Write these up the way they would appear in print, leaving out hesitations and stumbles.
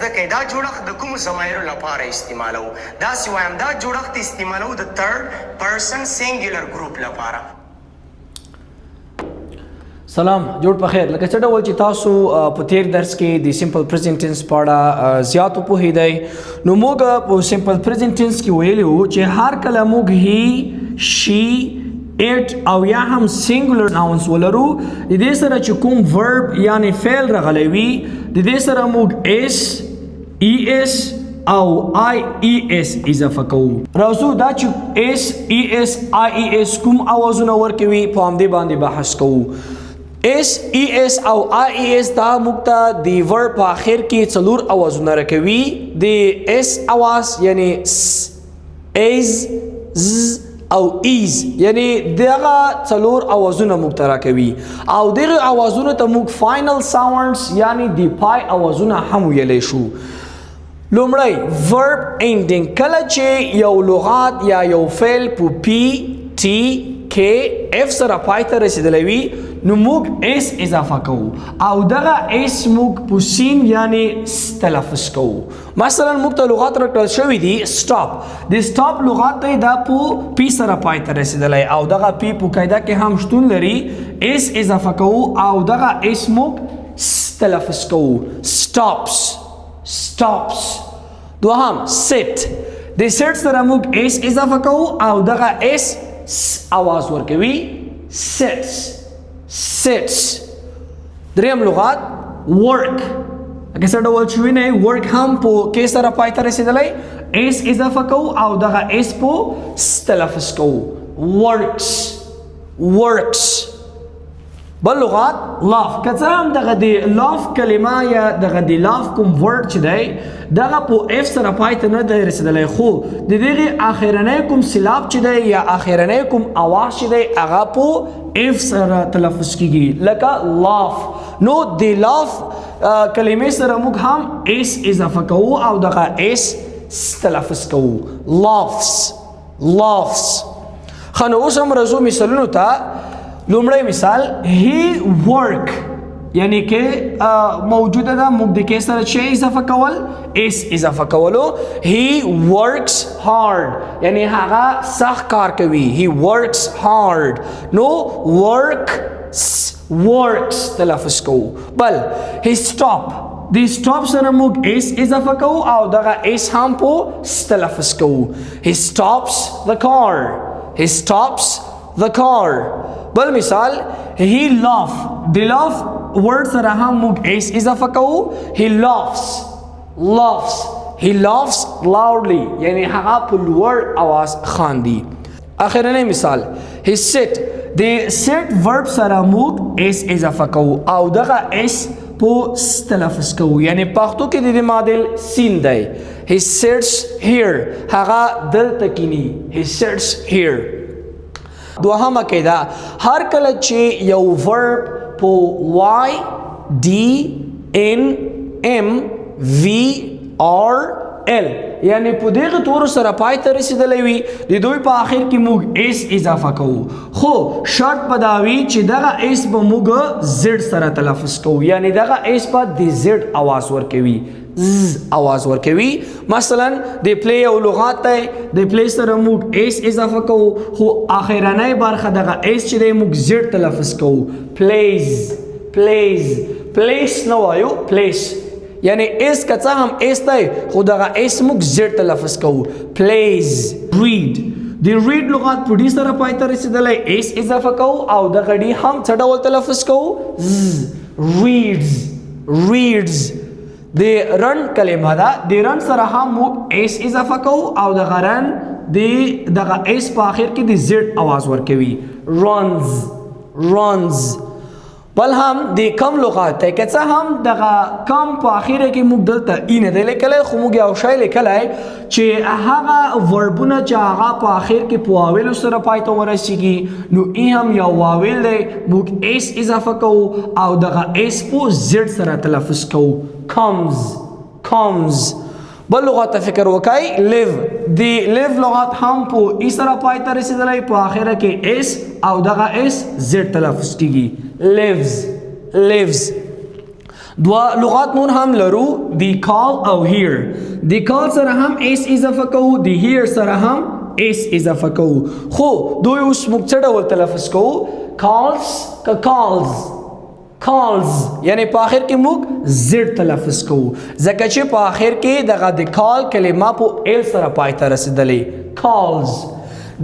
زده کړئ دا جوړښت د کومو ضمایرو لپاره استعمالوو داسې وایم دا جوړښت استعمالوو د تھرډ پرسن سینګولر ګروپ لپاره. سلام جوړ په خیر. لکه څه ډول چې تاسو په تیر درس کې د سمپل پریزنټ ټینس په اړه زیات پوهیدئ نو موږ په سمپل پریزنټ ټینس کې ویلي وو چې هر کله موږ هی شي اټ او یا هم سینګولر ناونز ولرو د دې سره چې کوم ورب یعنی فعل راغلی وي د دې سره موږ اس ای اس او آی ای اس اضافه کوو. راځو دا چې اس ای اس آی ای اس کوم اوازونه ورکوي په همدې باندې بحث کوو. اس ای اس او آی ای اس دا موږ ته د ورب په اخر کې څلور اوازونه راکوي. د اس اواز یعنی س ایز ز او ایز یعنی دغه څلور اوازونه موږ ته راکوي او دغه اوازونه ته موږ فاینل ساوندز یعنی د پای اوازونه هم ویلی شو. لومړی ورب اینډینګ کله چې یو لغات یا یو فعل په پی ټی کې اف سره پای ته رسیدلی وي نو موږ اس اضافه کوو او دغه اس موږ په سین یعنی تلفظ کوو. مثلا موږ ته لغات راکړل شوي دي سټاپ. د سټاپ لغات دی دا په پی سره پای ته رسیدلی او دغه پی په قاعده کې هم شتون لري. اس اضافه کوو او دغه اس موږ تلفظ کوو. سټاپس stops. دوهم sit. د sit سره موږ اس اضافه کوو او دغه اس اواز ورکوي. sits sits. دریم لغات work. اګه څه ډول چې وینئ work هم په کې سره پای ته رسیدلی اس اضافه کوو او دغه اس په تلفظ کوو. works works. بل لغات لاف. که څه هم دغه د لاف کلمه یا دغه د لاف کوم ورډ چې دی دغه په اف سره پای ته نه دی رسیدلی خو د دغې اخرنی کوم سیلاب چې دی یا اخرنی کوم اواز چې دی هغه په اف سره تلفظ کیږي لکه لاف. نو د لاف کلمې سره موږ هم اس اضافه کوو او دغه اس تلفظ کوو. لافس لافس. ښه نو اوس هم راځو مثالونو ته. لومړی مثال he work یعنی کې موجوده ده موږ د کې سره چې اضافه کول اس اضافه کولو. he works hard یعنی هغه سخت کار کوي. he works hard. نو works تلفظ کوو. بل he stop. د stop سره موږ اس اضافه کوو او دغه اس هم په تلفظ کوو. he stops the car. he stops the car. بل مثال he laugh. د laugh word سره هم موږ اس اضافه کوو. he laughs. he laughs loudly یعنی هغه په لوړ اواز خاندي. اخرنی مثال he sit. د sit verb سره موږ اس اضافه کوو او دغه اس په تلفظ کوو یعنی پښتو کې د دې معادل سین دی. he sits here هغه دلته کینی. he sits here. دوهمه قاعده هر کله چې یو ورب په واي ډي ان ام وی آر ال یعنی په دغه تور سره پای ته رسیدلی وي د دوی په آخر کې موږ اس اضافه کوو خو شرط په دا وي چې دغه اس به موږ زد سره تلفظ کوو یعنی دغه اس په د زد اواز ورکوي. اواز ورکوي. مثلا د پلی او لغات ته د پلی سره موږ اس اضافه کوو خو اخرنۍ برخه دغه اس چې دی موږ زد تلفظ کوو. پلیز پلیز پلیس نه وایو پلیس یعنی اس که څه هم اس دی خو دغه اس موږ زد تلفظ کوو. پلیز. ریډ. د ریډ لغات په ډي سره پای ته رسیدلی اس اضافه کوو او دغه ډي هم څه ډول تلفظ کوو. ریډز ریډز. د رن کلمه ده د رن سره هم موږ اس اضافه کوو او دغه رن دغه اس په آخر کې د زد اواز ورکوي. رنز رنز. بل هم د کم لغات ته که څه هم دغه کم په آخره کې موږ دلته ای نه دی لیکلی خو موږ یو شی لیکلی چې هغه وربونه چې هغه په آخر کې په واویلو سره پای ته ورسیږي نو ای هم یو واویل دی موږ اس اضافه کوو او دغه اس په زد سره تلفظ کوو. comes comes. بل لغات فکر وکای live. د live لغات هم په ای سره پای ته رسیدلی په آخره کې اس او دغه اس زد تلفظ کیږي. lives lives. دوا لغات نور هم لرو دی call او hear دی call سره هم اس اضافه کوو دی hear سره هم اس اضافه کوو خو دوی اوس موږ څه ډول تلفظ کوو calls که calls یعنی په اخر کې موږ زد تلفظ کوو ځکه چې په اخر کې دغه د call کلمه په ال سره پای ته رسیدلې calls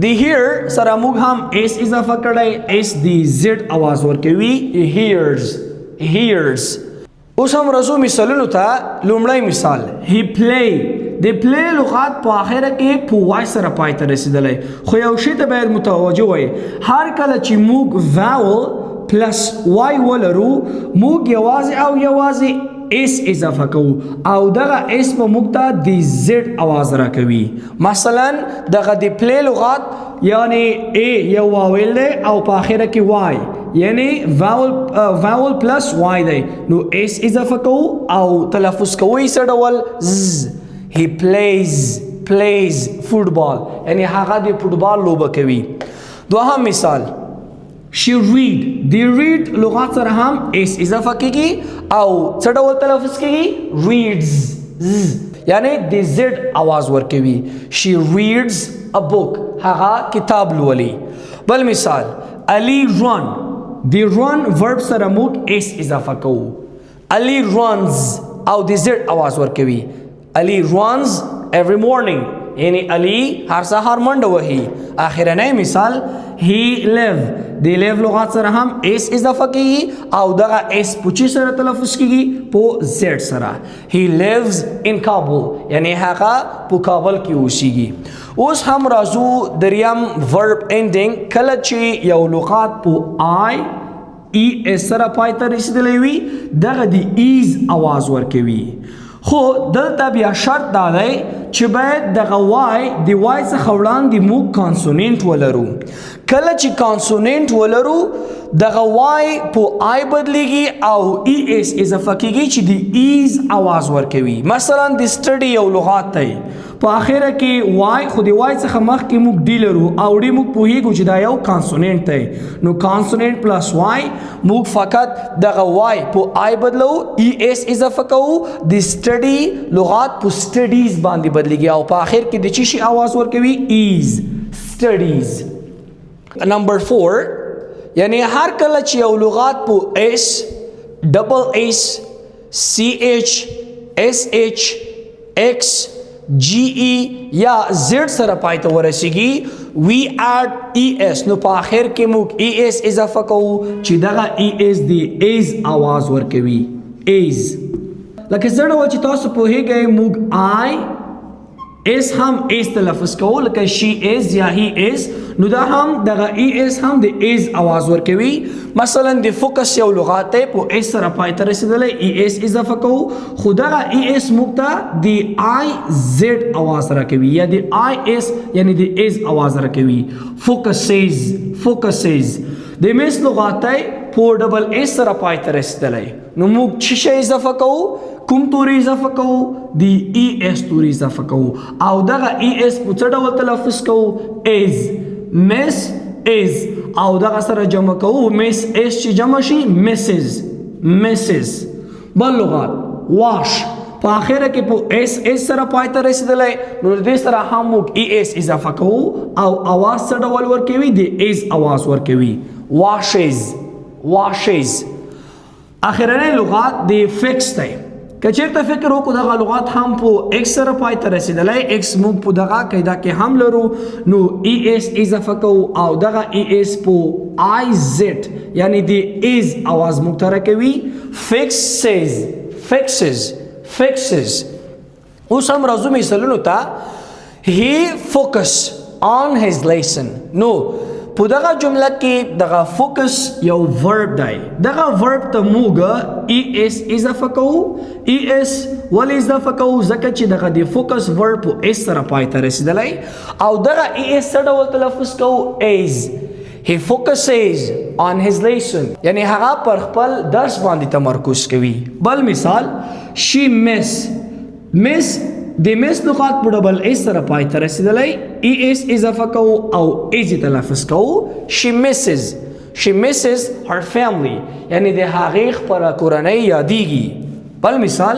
دی hear سره موږ هم اس اضافه کړی اس دی زد आवाज ورکوي hears اوس هم رسو مثالونو ته لومړی مثال he play د پلی لغات په اخره کې په وای سره پای ته رسیدلې خو یو شی ته باید متوجه وای هر کله چې موږ vowel پلس وای ولرو موږ یوازې اس اضافه کوو او دغه اس په موږ ته د زد आवाज راکوي مثلا دغه د پلی لغات یعنی ا یو واول دی او په اخره کې وای یعنی vowel پلس وای دی نو اس اضافه کوو او تلفظ کوي څه ډول he plays football یعنی هغه د فوټبال لوبه کوي دوهم مثال she read دی read لغات سره هم اس اضافه کیږي او څه ډول تلفظ کیږي reads یعنی د زد आवाज ورکوي she reads a book هغه کتاب لولي بل مثال Ali run دی run verb سره موږ اس اضافه کوو Ali runs او د زد आवाज ورکوي Ali runs every morning یعنی علی هر سهار منډه وهي اخرنی مثال he live دی live لغات سره هم اس اضافه کیږي او دغه اس پوچی سره تلفظ کیږي په زد سره he lives in Kabul یعنی هغه په کابل کې اوسېږي اوس هم راځو دریم verb ending کله چې یو لغات په I ای اس سره پای ته رسیدلی وي دغه دی ایز आवाज ورکوي خو دلته بیا شرط دا دی چې باید دغه وای دی وای څخه وړاندې موږ کانسوننت ولرو کله چې کانسوننت ولرو دغه وای په آی بدلیږي او ای اس اضافه کیږي چې دی ایز आवाज ورکوي مثلا د سټډي یو لغات دی په اخره کې وای خو دی وای څخه مخکې موږ ډی لرو او ډی موږ پوهیږو چې دا یو کانسوننت دی نو کانسوننت پلس وای موږ فقط دغه وای په آی بدلو ای اس اضافه کوو د سټډي لغات په سټډیز باندې بدلیږي او په اخر کې د چی شي आवाज ورکوي ایز سټډیز نمبر 4 یعنی هر کله چې یو لغات په اس ډبل اس سی ایچ اس ایچ ایکس جی ای یا زد سره پای ته ورسیږي وی اډ ای اس نو په اخر کې موږ ای اس اضافه کوو چې دغه ای اس دی ایز आवाज ورکوي ایز لکه زړه و چې تاسو پوهیږئ موږ آی اس هم اس تلفظ کوو لکه شی از یا هی از نو دا هم دغه ای اس هم د ایز आवाज ورکوي مثلا د فوکس یو لغات په اس سره پای ته رسیدلې ای اس اضافه کوو خو دغه ای اس موږ ته د آی زد आवाज راکوي یا د آی اس یعنی د ایز आवाज راکوي فوکسز د مس لغات په ډبل اس سره پای ته رسیدلې نو موږ چې شی اضافه کوو کوم توري اضافه کوو دی ای اس توري اضافه کوو او دغه ای اس په څه ډول تلفظ کوو از مس از او دغه سره جمع کوو مس اس چې جمع شي مسز بل لغات واش په اخره کې په اس سره پای ته رسیدلې نو دې سره هم موږ ای اس اضافه کوو او आवाज څه ډول ورکوي دی از आवाज ورکوي واشز اخرنی لغات دی فکس دی که چیرته فکر وکړو دغه لغات هم په ایکس سره پای ته رسیدلی ایکس موږ په دغه قاعده کې هم لرو نو ای اس اضافه کوو او دغه ای اس په آی زد یعنی د ایز आवाज موږ ته راکوي فکسز اوس هم راځو مثالونو ته he focus on his lesson نو په دغه جمله کې دغه فوکس یو ورب دی دغه ورب ته موږ ای اس اضافه کوو ای اس ولې اضافه کوو ځکه چې دغه د فوکس ورب په اس سره پای ته رسیدلی او دغه ای اس څه ډول تلفظ کوو ایز he focuses on his lesson یعنی هغه پر خپل درس باندې تمرکز کوي بل مثال she miss د مس لغات په ډبل اس سره پای ته رسیدلی ای اس اضافه کوو او ایز تلفظ کوو she misses her family یعنی د هغې خپله کورنۍ یادیږي بل مثال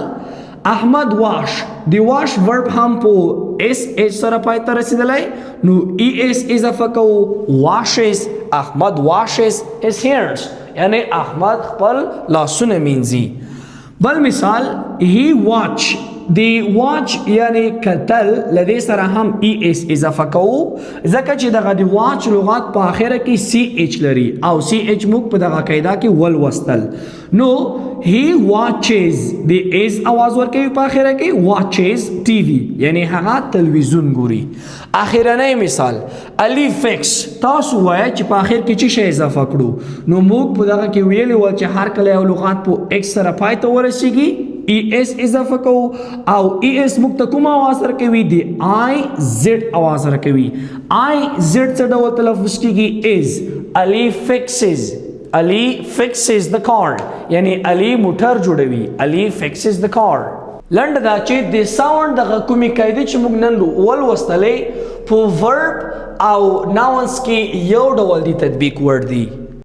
احمد واش دی واش ورب هم په اس اچ سره پای ته رسیدلی نو ای اس اضافه کوو واشز احمد واشز his hairs یعنی احمد خپل لاسونه مینځي بل مثال he watch دی واچ یعنی کتل لدې سره هم ای اس اضافه کوو ځکه چې دغه دی واچ لغات په اخره کې سی ایچ لري او سی ایچ موږ په دغه قاعده کې ول وستل نو he watches دی از आवाज ورکوي په اخره کې watches ټي وي یعنی هغه تلویزیون ګوري اخرنی مثال علی فکس تاسو وایي چې په اخر کې څه شی اضافه کړو نو موږ په دغه کې ویلي و چې هر کله یو لغات په ایکس سره پای ته ورسیږي ای اس اضافه کو او ای اس موږ ته کوم आवाज ورکوي دی آی زد आवाज ورکوي آی زد څه ډول تلفظ کیږي از علی فکسز د کار یعنی علی موټر جوړوي علی فکسز د کار لنډ دا چې د ساوند د کومي قاعده چې موږ نن ول وستلې په ورب او ناونس کې یو ډول دی تطبیق ور دی